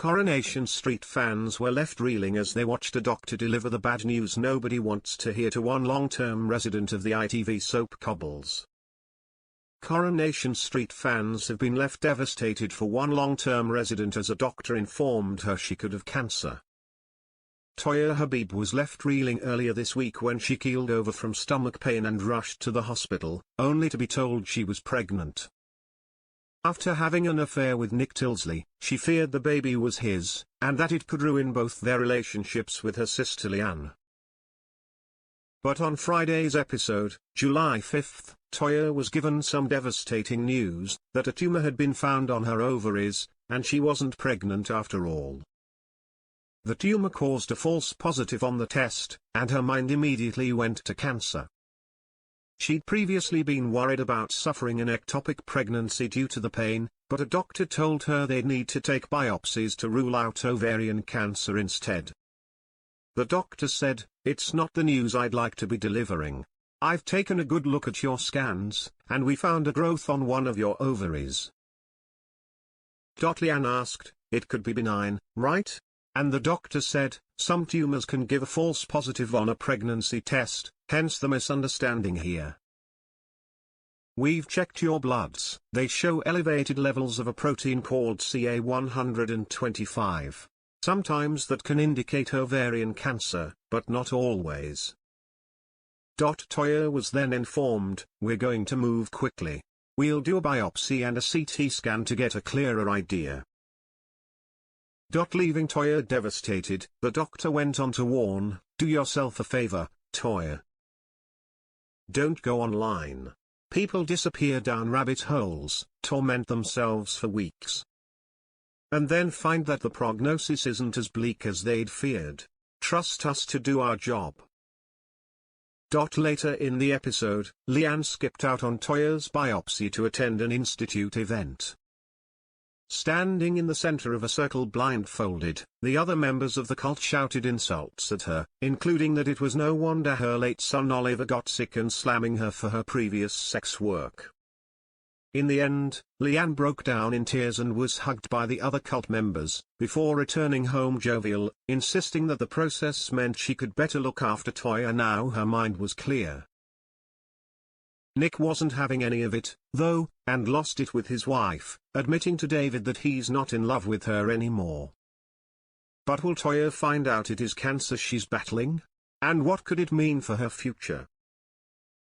Coronation Street fans were left reeling as they watched a doctor deliver the bad news nobody wants to hear to one long-term resident of the ITV soap Cobbles. Coronation Street fans have been left devastated for one long-term resident as a doctor informed her she could have cancer. Toya Habib was left reeling earlier this week when she keeled over from stomach pain and rushed to the hospital, only to be told she was pregnant. After having an affair with Nick Tilsley, she feared the baby was his, and that it could ruin both their relationships with her sister Leanne. But on Friday's episode, July 5, Toya was given some devastating news, that a tumour had been found on her ovaries, and she wasn't pregnant after all. The tumour caused a false positive on the test, and her mind immediately went to cancer. She'd previously been worried about suffering an ectopic pregnancy due to the pain, but a doctor told her they'd need to take biopsies to rule out ovarian cancer instead. The doctor said, "It's not the news I'd like to be delivering. I've taken a good look at your scans, and we found a growth on one of your ovaries." Leanne asked, "It could be benign, right?" And the doctor said, "Some tumors can give a false positive on a pregnancy test, hence the misunderstanding here. We've checked your bloods, they show elevated levels of a protein called CA125. Sometimes that can indicate ovarian cancer, but not always." Toya was then informed, "We're going to move quickly. We'll do a biopsy and a CT scan to get a clearer idea." Leaving Toya devastated, the doctor went on to warn, "Do yourself a favor, Toya. Don't go online. People disappear down rabbit holes, torment themselves for weeks, and then find that the prognosis isn't as bleak as they'd feared. Trust us to do our job." Later in the episode, Leanne skipped out on Toya's biopsy to attend an institute event. Standing in the center of a circle blindfolded, the other members of the cult shouted insults at her, including that it was no wonder her late son Oliver got sick and slamming her for her previous sex work. In the end, Leanne broke down in tears and was hugged by the other cult members, before returning home jovial, insisting that the process meant she could better look after Toya now her mind was clear. Nick wasn't having any of it, though, and lost it with his wife, admitting to David that he's not in love with her anymore. But will Toya find out it is cancer she's battling? And what could it mean for her future?